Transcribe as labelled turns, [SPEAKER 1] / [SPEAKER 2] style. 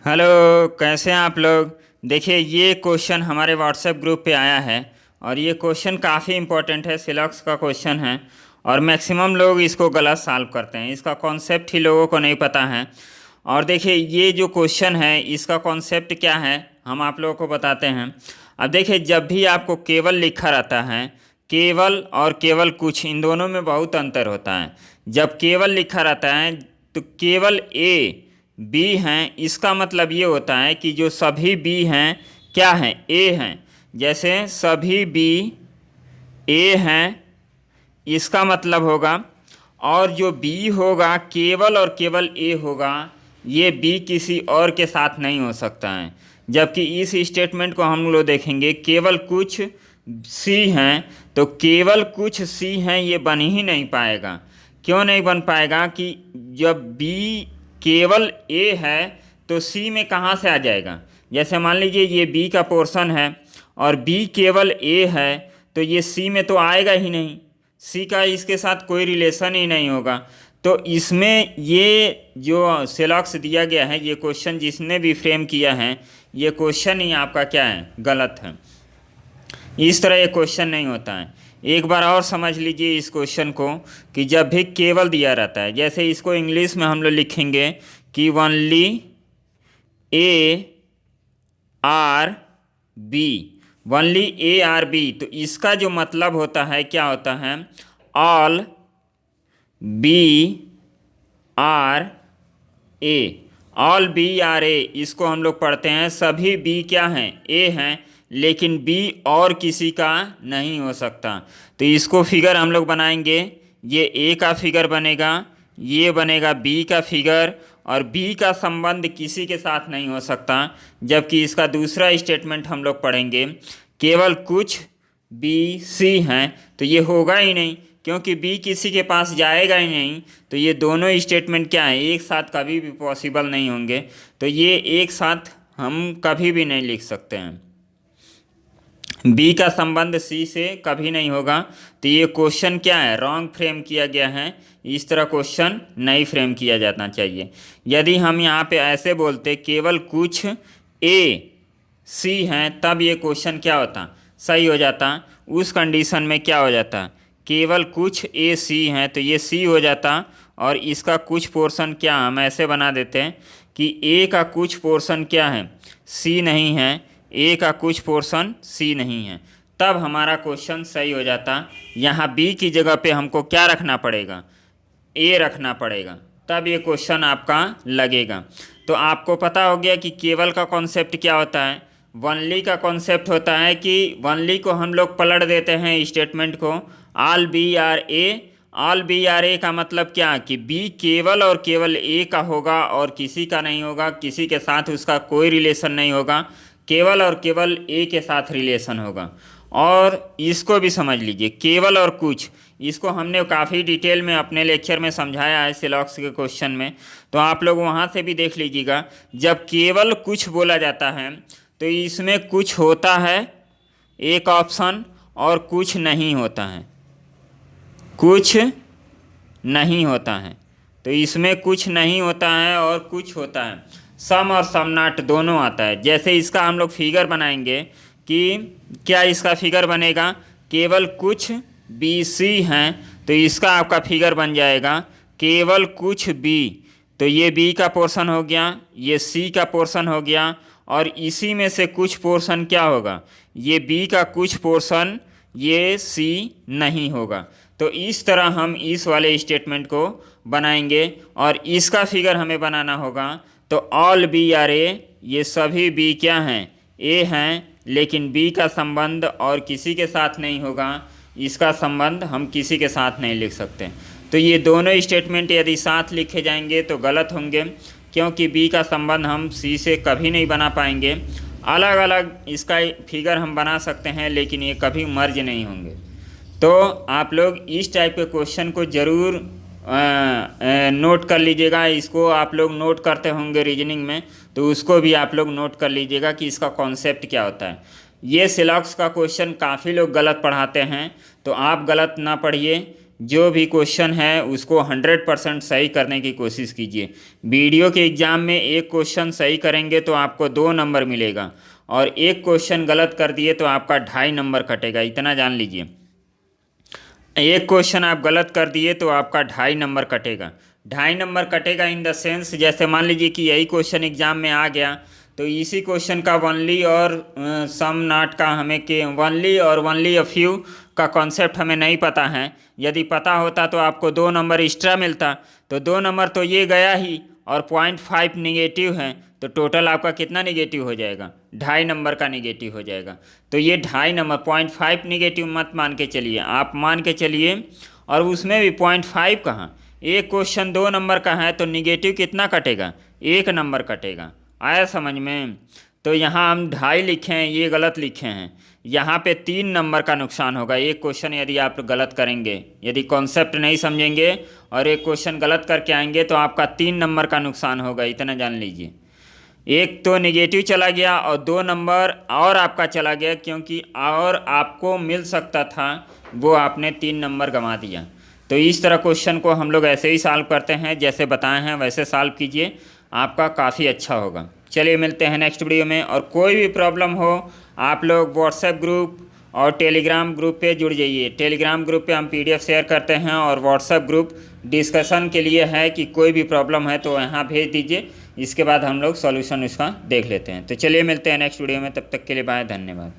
[SPEAKER 1] Hello. कैसे हैं आप लोग। देखिए, ये क्वेश्चन हमारे व्हाट्सएप ग्रुप पे आया है और ये क्वेश्चन काफ़ी इम्पोर्टेंट है। सिलॉक्स का क्वेश्चन है और मैक्सिमम लोग इसको गलत सॉल्व करते हैं। इसका कॉन्सेप्ट ही लोगों को नहीं पता है। और देखिए, ये जो क्वेश्चन है इसका कॉन्सेप्ट क्या है हम आप लोगों को बताते हैं। अब देखिए, जब भी आपको केवल लिखा रहता है, केवल और केवल कुछ, इन दोनों में बहुत अंतर होता है। जब केवल लिखा रहता है तो केवल ए बी हैं, इसका मतलब ये होता है कि जो सभी बी हैं क्या हैं, ए हैं। जैसे सभी बी ए हैं, इसका मतलब होगा। और जो बी होगा केवल और केवल ए होगा, ये बी किसी और के साथ नहीं हो सकता है। जबकि इस स्टेटमेंट को हम लोग देखेंगे, केवल कुछ सी हैं, तो केवल कुछ सी हैं ये बन ही नहीं पाएगा। क्यों नहीं बन पाएगा कि जब बी केवल ए है तो सी में कहाँ से आ जाएगा। जैसे मान लीजिए ये बी का पोर्शन है और बी केवल ए है, तो ये सी में तो आएगा ही नहीं। सी का इसके साथ कोई रिलेशन ही नहीं होगा। तो इसमें ये जो सिलॉक्स दिया गया है, ये क्वेश्चन जिसने भी फ्रेम किया है, ये क्वेश्चन ही आपका क्या है, गलत है। इस तरह ये क्वेश्चन नहीं होता है। एक बार और समझ लीजिए इस क्वेश्चन को कि जब भी केवल दिया रहता है, जैसे इसको इंग्लिश में हम लोग लिखेंगे कि only A are B, only A are B, तो इसका जो मतलब होता है क्या होता है, all B are A. All B are A, इसको हम लोग पढ़ते हैं सभी बी क्या हैं, ए हैं, लेकिन बी और किसी का नहीं हो सकता। तो इसको फिगर हम लोग बनाएंगे, ये ए का फिगर बनेगा, ये बनेगा बी का फिगर, और बी का संबंध किसी के साथ नहीं हो सकता। जबकि इसका दूसरा स्टेटमेंट हम लोग पढ़ेंगे, केवल कुछ बी सी हैं, तो ये होगा ही नहीं क्योंकि बी किसी के पास जाएगा ही नहीं। तो ये दोनों स्टेटमेंट क्या है, एक साथ कभी भी पॉसिबल नहीं होंगे। तो ये एक साथ हम कभी भी नहीं लिख सकते हैं। बी का संबंध सी से कभी नहीं होगा। तो ये क्वेश्चन क्या है, रॉन्ग फ्रेम किया गया है। इस तरह क्वेश्चन नहीं फ्रेम किया जाना चाहिए। यदि हम यहाँ पे ऐसे बोलते केवल कुछ ए सी हैं, तब ये क्वेश्चन क्या होता, सही हो जाता। उस कंडीशन में क्या हो जाता, केवल कुछ ए सी हैं तो ये सी हो जाता, और इसका कुछ पोर्शन क्या हम ऐसे बना देते हैं कि ए का कुछ पोर्शन क्या है, सी नहीं है, ए का कुछ पोर्शन सी नहीं है, तब हमारा क्वेश्चन सही हो जाता। यहाँ बी की जगह पे हमको क्या रखना पड़ेगा, ए रखना पड़ेगा, तब ये क्वेश्चन आपका लगेगा। तो आपको पता हो गया कि केवल का कॉन्सेप्ट क्या होता है। वनली का कॉन्सेप्ट होता है कि वनली को हम लोग पलट देते हैं स्टेटमेंट को, all B are A. All B are A का मतलब क्या कि बी केवल और केवल ए का होगा और किसी का नहीं होगा, किसी के साथ उसका कोई रिलेशन नहीं होगा, केवल और केवल ए के साथ रिलेशन होगा। और इसको भी समझ लीजिए, केवल और कुछ, इसको हमने काफ़ी डिटेल में अपने लेक्चर में समझाया है सिलॉक्स के क्वेश्चन में, तो आप लोग वहाँ से भी देख लीजिएगा। जब केवल कुछ बोला जाता है तो इसमें कुछ होता है एक ऑप्शन, और कुछ नहीं होता है, कुछ नहीं होता है। तो इसमें कुछ नहीं होता है और कुछ होता है, सम और सम नॉट दोनों आता है। जैसे इसका हम लोग फिगर बनाएंगे कि क्या इसका फिगर बनेगा, केवल कुछ बी सी हैं, तो इसका आपका फिगर बन जाएगा केवल कुछ बी, तो ये बी का पोर्शन हो गया, ये सी का पोर्शन हो गया, और इसी में से कुछ पोर्शन क्या होगा, ये बी का कुछ पोर्शन, ये सी नहीं होगा। तो इस तरह हम इस वाले स्टेटमेंट को बनाएंगे और इसका फिगर हमें बनाना होगा। तो ऑल बी आर ए, ये सभी बी क्या हैं, ए हैं, लेकिन बी का संबंध और किसी के साथ नहीं होगा, इसका संबंध हम किसी के साथ नहीं लिख सकते। तो ये दोनों स्टेटमेंट यदि साथ लिखे जाएंगे तो गलत होंगे, क्योंकि बी का संबंध हम सी से कभी नहीं बना पाएंगे। अलग अलग इसका फिगर हम बना सकते हैं, लेकिन ये कभी मर्ज नहीं होंगे। तो आप लोग इस टाइप के क्वेश्चन को ज़रूर नोट कर लीजिएगा। इसको आप लोग नोट करते होंगे रीजनिंग में, तो उसको भी आप लोग नोट कर लीजिएगा कि इसका कॉन्सेप्ट क्या होता है। ये सिलॉक्स का क्वेश्चन काफ़ी लोग गलत पढ़ाते हैं, तो आप गलत ना पढ़िए। जो भी क्वेश्चन है उसको 100% सही करने की कोशिश कीजिए। वीडियो के एग्ज़ाम में एक क्वेश्चन सही करेंगे तो आपको 2 नंबर मिलेगा, और एक क्वेश्चन गलत कर दिए तो आपका 2.5 नंबर कटेगा, इतना जान लीजिए। एक क्वेश्चन आप गलत कर दिए तो आपका 2.5 नंबर कटेगा। 2.5 नंबर कटेगा इन द सेंस, जैसे मान लीजिए कि यही क्वेश्चन एग्जाम में आ गया, तो इसी क्वेश्चन का वनली और सम नॉट का हमें के वनली और वनली अ फ्यू का कॉन्सेप्ट हमें नहीं पता है। यदि पता होता तो आपको 2 नंबर एक्स्ट्रा मिलता, तो 2 नंबर तो ये गया ही, और 0.5 निगेटिव है, तो टोटल आपका कितना निगेटिव हो जाएगा? 2.5 नंबर का निगेटिव हो जाएगा। तो ये 2.5 नंबर 0.5 निगेटिव मत मान के चलिए, आप मान के चलिए, और उसमें भी 0.5 कहाँ, एक क्वेश्चन 2 नंबर का है तो निगेटिव कितना कटेगा? 1 नंबर कटेगा। आया समझ में? तो यहाँ हम 2.5 लिखे हैं, ये गलत लिखे हैं, यहाँ पे 3 नंबर का नुकसान होगा। एक क्वेश्चन यदि आप गलत करेंगे, यदि कॉन्सेप्ट नहीं समझेंगे और एक क्वेश्चन गलत करके आएंगे तो आपका 3 नंबर का नुकसान होगा, इतना जान लीजिए। एक तो निगेटिव चला गया और 2 नंबर और आपका चला गया, क्योंकि और आपको मिल सकता था वो आपने 3 नंबर गंवा दिया। तो इस तरह क्वेश्चन को हम लोग ऐसे ही सॉल्व करते हैं, जैसे बताए हैं वैसे सॉल्व कीजिए, आपका काफ़ी अच्छा होगा। चलिए मिलते हैं नेक्स्ट वीडियो में, और कोई भी प्रॉब्लम हो आप लोग व्हाट्सएप ग्रुप और टेलीग्राम ग्रुप पे जुड़ जाइए। टेलीग्राम ग्रुप पे हम PDF शेयर करते हैं, और व्हाट्सएप ग्रुप डिस्कशन के लिए है कि कोई भी प्रॉब्लम है तो यहाँ भेज दीजिए, इसके बाद हम लोग सॉल्यूशन उसका देख लेते हैं। तो चलिए मिलते हैं नेक्स्ट वीडियो में, तब तक के लिए बाय, धन्यवाद।